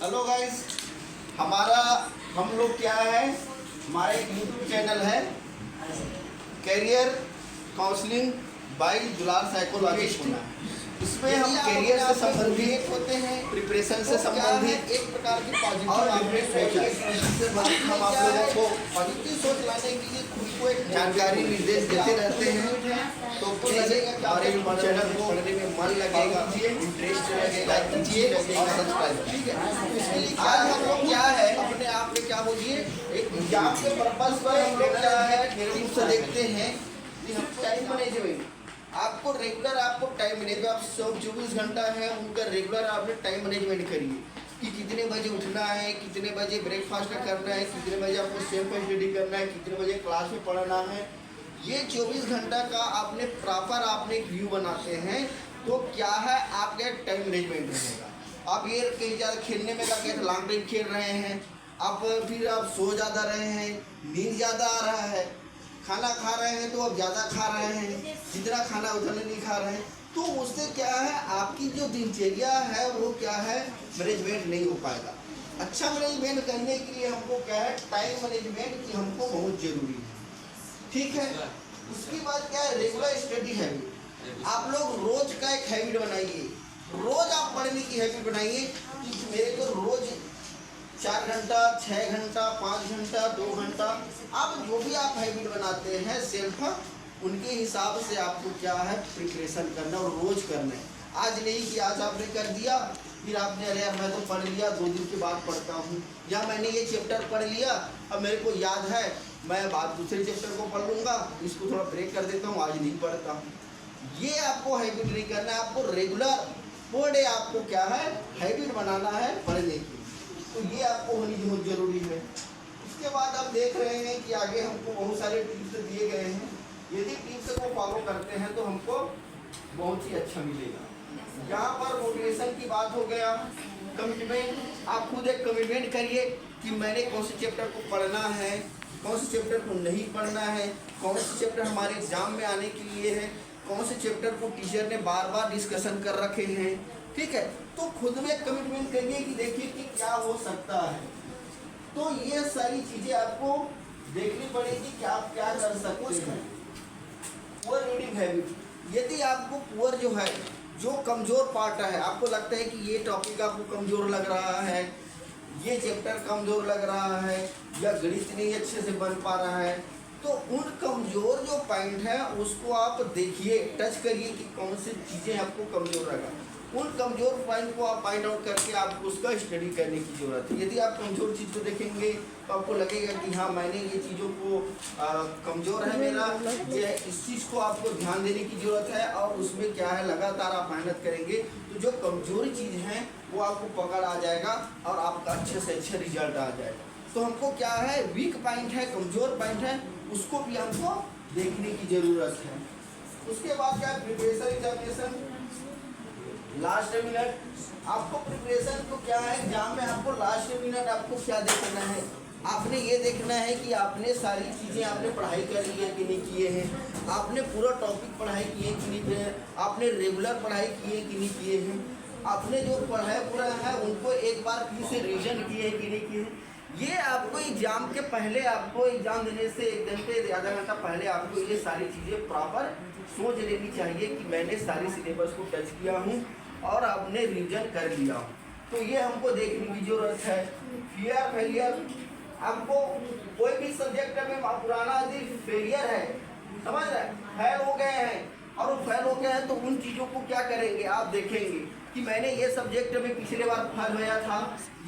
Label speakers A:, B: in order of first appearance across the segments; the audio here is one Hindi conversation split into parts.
A: हेलो गाइस, हमारा हम लोग क्या है, हमारा एक यूट्यूब चैनल है कैरियर काउंसलिंग बाय दुलार साइकोलॉजिस्ट। इसमें हम कैरियर से संबंधित होते हैं, प्रिपरेशन से संबंधित एक प्रकार की पॉजिटिव और आपने हम आप लोगों को पॉजिटिव सोच लाने के लिए खुद को एक जानकारी निर्देश देते रहते हैं। तो हमारे यूट्यूब चैनल को पढ़ने में मन लगेगा, इंटरेस्ट लगेगा, कीजिए और सब्सक्राइब। ठीक है, इसके लिए आज हम लोग क्या है, अपने आप में क्या बोलिए, एक एग्जाम के पर्पस पर हम लोग क्या है टिप्स देखते हैं कि हम टाइम मैनेजमेंट आपको रेगुलर आपको टाइम मैनेजमेंट आप 24 घंटा है उनका रेगुलर आपने टाइम मैनेजमेंट करिए कि कितने बजे उठना है, कितने बजे ब्रेकफास्ट करना है, कितने बजे आपको सेल्फ स्टडी करना है, कितने बजे क्लास में पढ़ना है। ये 24 घंटा का आपने प्रॉपर आपने एक व्यू बनाते हैं तो क्या है आपका टाइम मैनेजमेंट रहेगा। आप ये कहीं ज़्यादा खेलने में लगे तो लॉन्ग टाइम खेल रहे हैं, आप फिर आप सो ज़्यादा रहे हैं, नींद ज़्यादा आ रहा है, खाना खा रहे हैं तो आप ज़्यादा खा रहे हैं, जितना खाना उतना नहीं खा रहे हैं, तो उससे क्या है आपकी जो दिनचर्या है वो क्या है मैनेजमेंट नहीं हो पाएगा। अच्छा मैनेजमेंट करने के लिए हमको क्या है टाइम मैनेजमेंट की हमको बहुत ज़रूरी है। ठीक है, उसके बाद क्या है रेगुलर स्टडी हैबिट। आप लोग रोज का एक हैबिट बनाइए, रोज आप पढ़ने की हैबिट बनाइए कि मेरे को रोज 4 घंटा, 6 घंटा, 5 घंटा, 2 घंटा, आप जो भी आप हैबिट बनाते हैं सेल्फ उनके हिसाब से आपको क्या है प्रिपरेशन करना और रोज करना है। आज नहीं कि आज आपने कर दिया फिर आपने अरे यार मैं तो पढ़ लिया 2 दिन के बाद पढ़ता हूँ, या मैंने ये चैप्टर पढ़ लिया अब मेरे को याद है मैं बाद दूसरे चैप्टर को पढ़ लूँगा, इसको थोड़ा ब्रेक कर देता हूँ, आज नहीं पढ़ता हूँ। ये आपको हैबिट नहीं करना है, आपको रेगुलर पर डे आपको क्या है हैबिट बनाना है पढ़ने की, तो ये आपको होनी बहुत ज़रूरी है। उसके बाद आप देख रहे हैं कि आगे हमको बहुत सारे टिप्स दिए गए हैं, यदि टिप्स को फॉलो करते हैं तो हमको बहुत ही अच्छा मिलेगा। यहाँ पर मोटिवेशन की बात हो गया, कमिटमेंट, आप खुद एक कमिटमेंट करिए कि मैंने कौन से चैप्टर को पढ़ना है, कौन से चैप्टर को नहीं पढ़ना है, कौन से चैप्टर हमारे एग्जाम में आने के लिए है, कौन से चैप्टर को टीचर ने बार बार डिस्कशन कर रखे हैं। ठीक है, तो खुद में कमिटमेंट करिए कि देखिए कि क्या हो सकता है। तो ये सारी चीज़ें आपको देखनी पड़ेगी कि आप क्या कर सकते हैं। पुअर रीडिंग हैबिट, यदि आपको पुअर जो है जो कमज़ोर पार्ट है, आपको लगता है कि ये टॉपिक आपको कमज़ोर लग रहा है, ये चैप्टर कमज़ोर लग रहा है, या गणित नहीं अच्छे से बन पा रहा है, तो उन कमज़ोर जो पॉइंट है उसको आप देखिए, टच करिए कि कौन सी चीज़ें आपको कमज़ोर लगा। उन कमज़ोर पॉइंट को आप फाइंड आउट करके आपको उसका स्टडी करने की ज़रूरत है। यदि आप कमज़ोर चीज़ को देखेंगे तो आपको लगेगा कि हाँ मैंने ये चीज़ों को कमज़ोर है मेरा, ये इस चीज़ को आपको ध्यान देने की ज़रूरत है, और उसमें क्या है लगातार आप मेहनत करेंगे तो जो कमज़ोर चीज़ हैं वो आपको पकड़ आ जाएगा और आपका अच्छे से अच्छा रिजल्ट आ जाएगा। तो हमको क्या है वीक पॉइंट है, कमज़ोर पॉइंट है, उसको भी हमको देखने की ज़रूरत है। उसके बाद क्या है प्रिपरेशन एग्जामिनेशन, लास्ट मिनट आपको प्रिपरेशन को क्या है एग्जाम में आपको लास्ट मिनट आपको क्या देखना है, आपने ये देखना है कि आपने सारी चीज़ें आपने पढ़ाई कर ली है कि नहीं किए हैं, आपने पूरा टॉपिक पढ़ाई किए कि नहीं किए हैं, आपने रेगुलर पढ़ाई किए कि नहीं किए हैं, आपने जो पढ़ाई पूरा है उनको एक बार फिर से रिविजन किए हैं कि नहीं किए हैं। ये आपको एग्जाम के पहले, आपको एग्जाम देने से 1 घंटे आधा घंटा पहले आपको ये सारी चीज़ें प्रॉपर सोच लेनी चाहिए कि मैंने सारी सिलेबस को टच किया हूँ और आपने रिविजन कर लिया। तो ये हमको देखने की जरूरत है। फियर फेलियर, आपको कोई भी सब्जेक्ट में पुराना यदि फेलियर है, समझ रहे फेल हो गए हैं और वो फेल हो गए हैं तो उन चीज़ों को क्या करेंगे आप देखेंगे कि मैंने ये सब्जेक्ट में पिछले बार फेल होया था,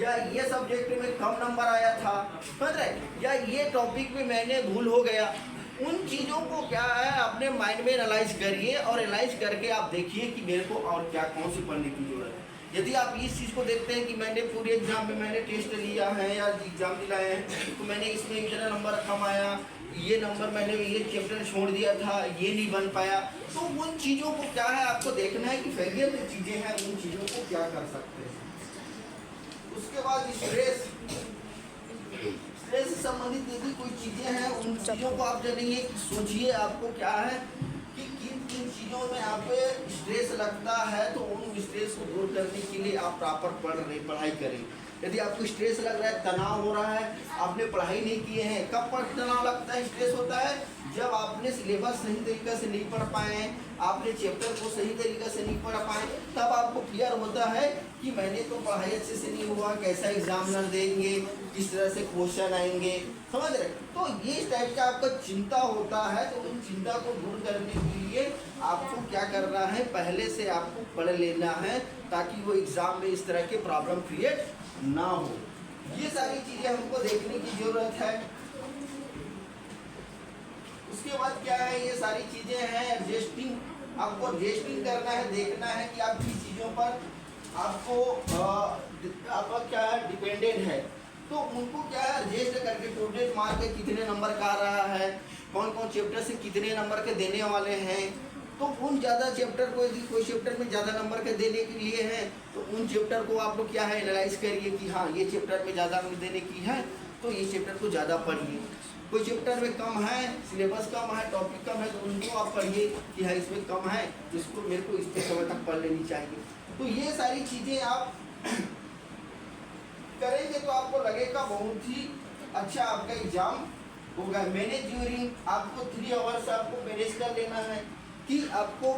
A: या ये सब्जेक्ट में कम नंबर आया था, समझ रहे, या ये टॉपिक में मैंने भूल हो गया। उन चीज़ों को क्या है अपने माइंड में एनालाइज करिए और एनालाइज करके आप देखिए कि मेरे को और क्या कौन सी पढ़ने की जरूरत है। यदि आप इस चीज़ को देखते हैं कि मैंने पूरे एग्जाम में मैंने टेस्ट लिया है या एग्जाम दिलाए हैं तो मैंने इसमें इतना नंबर कम आया, ये नंबर मैंने ये चैप्टर छोड़ दिया था, ये नहीं बन पाया, तो उन चीज़ों को क्या है आपको देखना है कि फेलियर जो चीज़ें हैं उन चीज़ों को क्या कर सकते हैं। उसके बाद स्ट्रेस से संबंधित यदि कोई चीज़ें हैं उन चीज़ों को आप जानेंगे, सोचिए आपको क्या है कि किन किन चीज़ों में आप स्ट्रेस लगता है, तो उन स्ट्रेस को दूर करने के लिए आप प्रॉपर पढ़ाई करें। यदि आपको स्ट्रेस लग रहा है, तनाव हो रहा है, आपने पढ़ाई नहीं किए हैं, कब पर तनाव लगता है, स्ट्रेस होता है, जब आपने सिलेबस सही तरीके से नहीं पढ़ पाए हैं, आपने चैप्टर को सही तरीके से नहीं पढ़ पाए, तब आपको क्लियर होता है कि मैंने तो पढ़ाई अच्छे से नहीं हुआ, कैसा एग्जामिनर देंगे, किस तरह से क्वेश्चन आएंगे, समझ रहे। तो ये इस टाइप का आपका चिंता होता है, तो उन चिंता को दूर करने के लिए आपको क्या करना है, पहले से आपको पढ़ लेना है ताकि वो एग्जाम में इस तरह के प्रॉब्लम क्रिएट ना हो। ये सारी चीजें हमको देखने की जरूरत है। उसके बाद क्या है, ये सारी चीजें हैं एडजस्टिंग, आपको एडजस्टिंग करना है, देखना है कि आप किस चीज़ों पर आपको आपका क्या है डिपेंडेंट है, तो उनको क्या है एडजस्ट करके टोटल मार्क के कितने नंबर का आ रहा है, कौन कौन चैप्टर से कितने नंबर के देने वाले हैं, तो उन ज़्यादा चैप्टर को यदि कोई चैप्टर में ज़्यादा नंबर के देने के लिए है तो उन चैप्टर को आप लोग क्या है एनालाइज करिए कि हाँ ये चैप्टर में ज़्यादा देने की है तो ये चैप्टर को ज़्यादा पढ़िए। कोई चैप्टर में कम है, सिलेबस कम है, टॉपिक कम है, तो उनको आप पढ़िए कि हाँ इसमें कम है, इसको मेरे को इस समय तक पढ़ लेनी चाहिए। तो ये सारी चीज़ें आप करेंगे तो आपको लगेगा बहुत ही अच्छा आपका एग्जाम होगा। मैनेज ड्यूरिंग, आपको 3 आवर्स आपको मैनेज कर लेना है कि आपको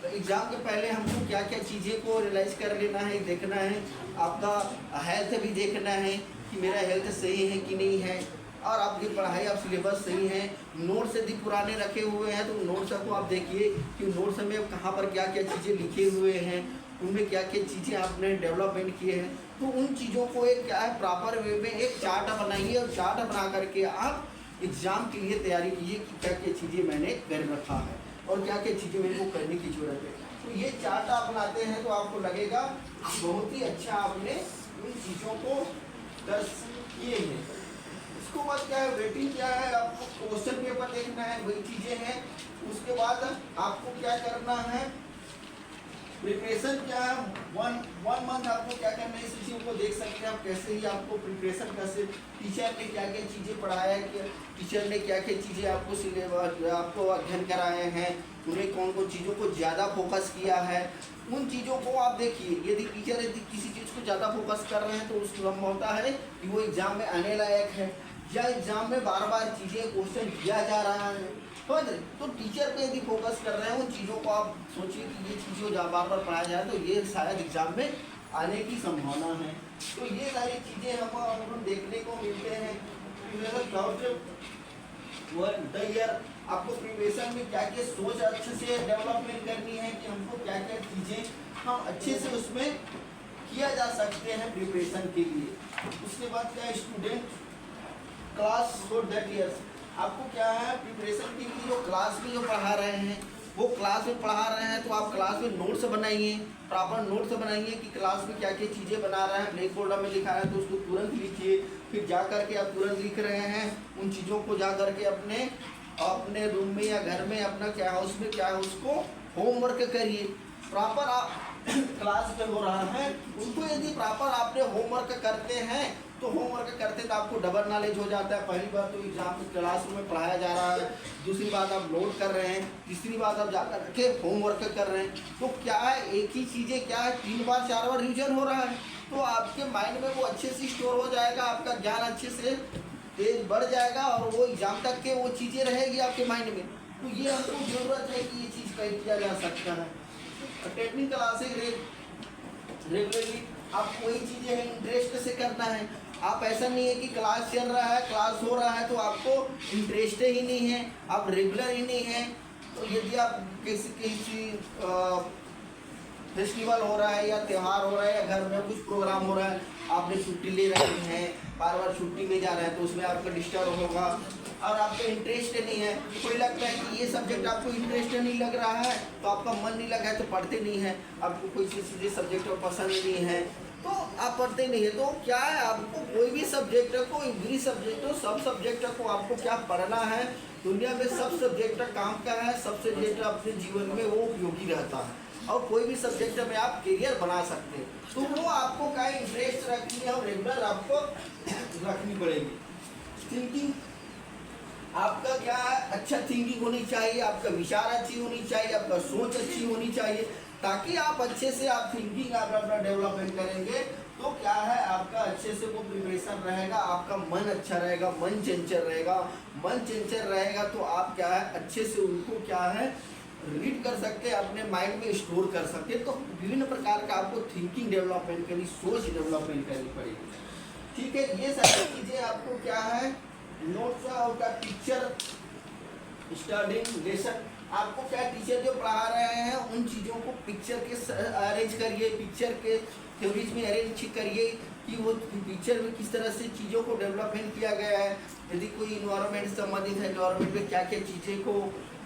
A: एग्ज़ाम के पहले हमको क्या क्या चीज़ें को रियलाइज़ कर लेना है, देखना है, आपका हेल्थ भी देखना है कि मेरा हेल्थ सही है कि नहीं है, और आपकी पढ़ाई आप सिलेबस सही है, नोट्स यदि पुराने रखे हुए हैं तो नोट्स को आप देखिए कि नोट्स में कहाँ पर क्या क्या चीज़ें लिखे हुए हैं, उनमें क्या क्या चीज़ें आपने डेवलपमेंट किए हैं, तो उन चीज़ों को एक क्या है प्रॉपर वे में एक चार्ट बनाइए और चार्ट बना करके आप एग्ज़ाम के लिए तैयारी कीजिए कि क्या क्या चीज़ें मैंने कर रखा है और क्या क्या चीज़ें मेरे को करने की ज़रूरत है। तो ये चार्ट आप बनाते हैं तो आपको लगेगा बहुत ही अच्छा आपने उन चीज़ों को कर किए हैं। उसके बाद क्या है वेटिंग क्या है, आपको क्वेश्चन पेपर देखना है, वही चीज़ें हैं। उसके बाद आपको क्या करना है, प्रिपरेशन क्या है, वन मंथ आपको क्या करना है, इस चीज़ों को देख सकते हैं आप कैसे ही आपको प्रिपरेशन कैसे, टीचर ने क्या क्या चीज़ें पढ़ाया है, टीचर ने क्या क्या चीज़ें आपको सिलेबस आपको अध्ययन कराए हैं, उन्हें कौन कौन चीज़ों को ज़्यादा फोकस किया है, उन चीज़ों को आप देखिए। यदि टीचर यदि किसी चीज़ को ज़्यादा फोकस कर रहे हैं तो उसको होता है कि वो एग्ज़ाम में आने लायक है, या एग्ज़ाम में बार बार चीज़ें क्वेश्चन किया जा रहा है, तो टीचर पे यदि फोकस कर रहे हैं उन चीज़ों को आप सोचिए कि ये चीज़ों जब बार बार पढ़ाया जाए तो ये शायद एग्ज़ाम में आने की संभावना है। तो ये सारी चीज़ें हम देखने को मिलते हैं। आपको प्रिपरेशन में क्या क्या सोच अच्छे से डेवलपमेंट करनी है कि हमको क्या क्या चीज़ें हम अच्छे से उसमें किया जा सकते हैं प्रिपरेशन के लिए। उसके बाद क्या student class for that years, आपको क्या है प्रिपरेशन के लिए जो क्लास में जो पढ़ा रहे हैं वो क्लास में पढ़ा रहे हैं तो आप क्लास में नोट्स बनाइए, प्रॉपर नोट्स बनाइए कि क्लास में क्या क्या चीज़ें बना रहे हैं, ब्लैक बोर्ड में लिखा है तो उसको तुरंत लिखिए, फिर जा कर के आप तुरंत लिख रहे हैं उन चीज़ों को जा कर के अपने रूम में या घर में अपना क्या है उसमें क्या है उसको होमवर्क करिए। प्रॉपर आप क्लास में हो रहा है उनको यदि प्रॉपर आपने होमवर्क करते हैं तो होमवर्क करते तो आपको डबल नॉलेज हो जाता है। पहली बार तो एग्जाम क्लासरूम में पढ़ाया जा रहा है, दूसरी बात आप नोट कर रहे हैं, तीसरी बात आप जाकर के होमवर्क कर रहे हैं, तो क्या है एक ही चीज़ें क्या है 3 बार 4 बार रिविजन हो रहा है तो आपके माइंड में वो अच्छे से स्टोर हो जाएगा, आपका ज्ञान अच्छे से तेज बढ़ जाएगा और वो एग्जाम तक के वो चीज़ें रहेगी आपके माइंड में। तो ये हमको ज़रूरत है कि ये चीज़ का किया जा सकता है। टेक्निक क्लासेज रेगुलरली आप वही चीज़ें हैं इंटरेस्ट से करना है। आप ऐसा नहीं है कि क्लास चल रहा है क्लास हो रहा है तो आपको इंटरेस्ट ही नहीं है, आप रेगुलर ही नहीं है। तो यदि आप किसी फेस्टिवल हो रहा है या त्यौहार हो रहा है या घर में कुछ प्रोग्राम हो रहा है, आपने छुट्टी ले रखी है, बार बार छुट्टी में जा रहे हैं तो उसमें आपका डिस्टर्ब होगा और आपको इंटरेस्ट नहीं है। कोई लगता है कि ये सब्जेक्ट आपको इंटरेस्ट नहीं लग रहा है तो आपका मन नहीं लगा है तो पढ़ते नहीं है, आपको कोई चीज़ सब्जेक्ट पसंद नहीं है तो आप पढ़ते नहीं है। तो क्या है आपको कोई भी सब्जेक्ट को, कोई सब्जेक्ट हो, सब सब्जेक्ट को आपको क्या पढ़ना है। दुनिया में सब सब्जेक्ट काम का है, सब सब्जेक्ट अपने जीवन में वो उपयोगी रहता है और कोई भी सब्जेक्ट में आप करियर बना सकते हैं। तो वो आपको क्या इंटरेस्ट रखनी है और रेगुलर आपको रखनी पड़ेगी। थिंकिंग आपका क्या है अच्छा थिंकिंग होनी चाहिए, आपका विचार अच्छी होनी चाहिए, आपका सोच अच्छी होनी चाहिए ताकि आप अच्छे से आप थिंकिंग आप अपना डेवलपमेंट करेंगे तो क्या है आपका अच्छे से वो प्रिपरेशन रहेगा, आपका मन अच्छा रहेगा, मन चंचल रहेगा। मन चंचल रहेगा तो आप क्या है अच्छे से उनको क्या है रीड कर सकते हैं, अपने माइंड में स्टोर कर सकते हैं। तो विभिन्न प्रकार का आपको थिंकिंग डेवलपमेंट करनी, सोच डेवलपमेंट करनी पड़ेगी। ठीक है, ये सारी चीज़ें आपको क्या है नोट्स का पिक्चर स्टडिंग लेसन, आपको क्या टीचर जो पढ़ा रहे हैं उन चीज़ों को पिक्चर के अरेंज करिए, पिक्चर के थ्योरीज में अरेंज करिए कि वो पिक्चर में किस तरह से चीज़ों को डेवलपमेंट किया गया है। यदि कोई इन्वायरमेंट से संबंधित है, इन्वायरमेंट में क्या क्या चीज़ें को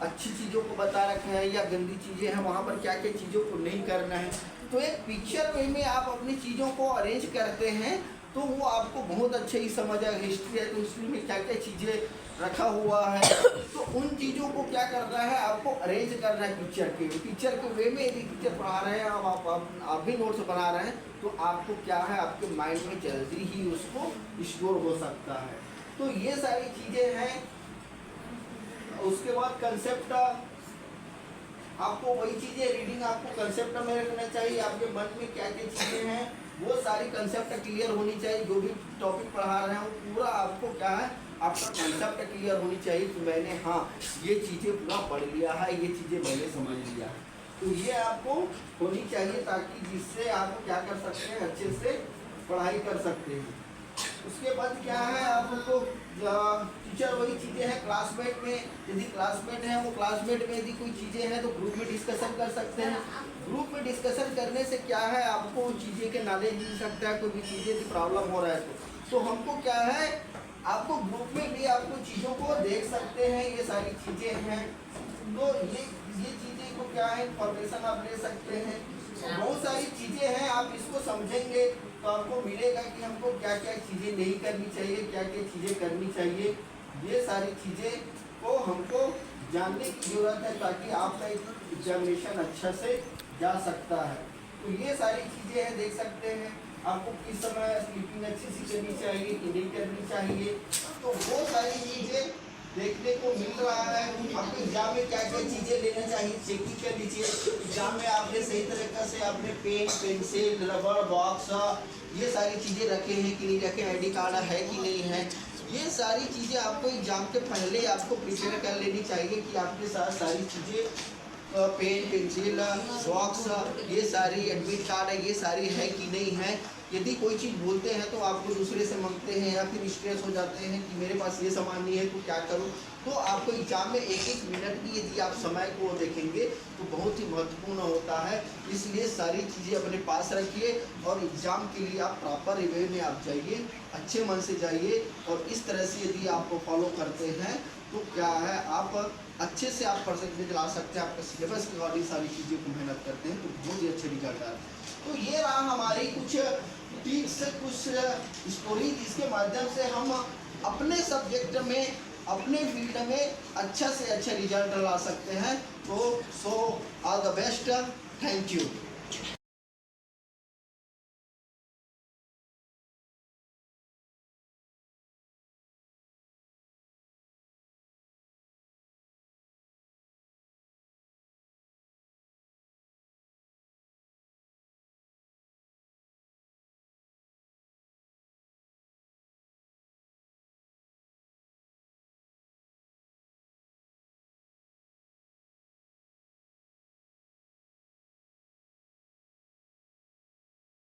A: अच्छी चीज़ों को बता रखा है या गंदी चीज़ें हैं, वहाँ पर क्या क्या चीज़ों को नहीं करना है। तो एक पिक्चर वे में आप अपनी चीज़ों को अरेंज करते हैं तो वो आपको बहुत अच्छे ही समझ आएगा। हिस्ट्री है तो हिस्ट्री में क्या क्या चीज़ें रखा हुआ है, तो उन चीज़ों को क्या करना है आपको अरेंज करना है पिक्चर के वे में। यदि पिक्चर पढ़ा रहे हैं आप भी नोट्स बना रहे हैं तो आपको क्या है आपके माइंड में जल्दी ही उसको स्टोर हो सकता है। तो ये सारी चीज़ें हैं। उसके बाद कंसेप्ट, आपको वही चीज़ें रीडिंग आपको कंसेप्ट में रखना चाहिए। आपके मन में क्या क्या चीज़ें हैं वो सारी कंसेप्ट क्लियर होनी चाहिए। जो भी टॉपिक पढ़ा रहे हैं वो पूरा आपको क्या है आपका कंसेप्ट क्लियर होनी चाहिए कि मैंने हाँ ये चीज़ें पूरा पढ़ लिया है, ये चीज़ें मैंने समझ लिया है। तो ये आपको होनी चाहिए ताकि जिससे आप क्या कर सकते हैं अच्छे से पढ़ाई कर सकते हैं। उसके बाद क्या है आपको टीचर वही चीज़ें हैं क्लासमेट में, यदि क्लासमेट हैं वो क्लासमेट में यदि कोई चीज़ें हैं तो ग्रुप में डिस्कशन कर सकते हैं। ग्रुप में डिस्कशन करने से क्या है आपको चीज़ें के नॉलेज मिल सकता है। कोई भी चीज़ें की प्रॉब्लम हो रहा है तो हमको क्या है आपको ग्रुप में भी आपको चीज़ों को देख सकते हैं। ये सारी चीज़ें हैं तो ये चीज़ें को क्या है इंफॉर्मेशन आप ले सकते हैं। बहुत सारी चीज़ें हैं, आप इसको समझेंगे तो आपको मिलेगा कि हमको क्या क्या चीज़ें नहीं करनी चाहिए, क्या क्या चीज़ें करनी चाहिए। ये सारी चीज़ें को हमको जानने की ज़रूरत है ताकि आपका एग्जामिनेशन अच्छा से जा सकता है। तो ये सारी चीज़ें हैं, देख सकते हैं आपको किस समय स्लीपिंग अच्छी सी करनी चाहिए कि नहीं करनी चाहिए। तो वो सारी चीज़ें देखने को मिल रहा है। आपको एग्जाम में क्या क्या चीज़ें लेना चाहिए चेकिंग कर लीजिए। एग्जाम में आपने सही तरीके से आपने पेन, पेंसिल, रबड़ बॉक्स ये सारी चीज़ें रखे हैं कि नहीं रखे, आईडी कार्ड है कि नहीं है। ये सारी चीज़ें आपको एग्जाम के पहले आपको प्रिपेयर कर लेनी चाहिए कि आपके साथ सारी चीज़ें पेन, पेंसिल, बॉक्स ये सारी एडमिट कार्ड है ये सारी है कि नहीं है। यदि कोई चीज़ बोलते हैं तो आपको दूसरे से मांगते हैं या फिर स्ट्रेस हो जाते हैं कि मेरे पास ये सामान नहीं है तो क्या करूं। तो आपको एग्जाम में एक एक मिनट की यदि आप समय को देखेंगे तो बहुत ही महत्वपूर्ण होता है। इसलिए सारी चीज़ें अपने पास रखिए और एग्ज़ाम के लिए आप प्रॉपर वे में आप जाइए, अच्छे मन से जाइए। और इस तरह से यदि आप फॉलो करते हैं तो क्या है आप अच्छे से आप परसेंटेज ला सकते हैं। आपका सिलेबस के अकॉर्डिंग सारी चीज़ें को मेहनत करते हैं तो बहुत ही अच्छे रिजल्ट आते हैं। तो ये रहा हमारी कुछ टिप्स, कुछ स्टोरी जिसके माध्यम से हम अपने सब्जेक्ट में अपने फील्ड में अच्छा से अच्छा रिजल्ट ला सकते हैं। तो so all the best, thank you.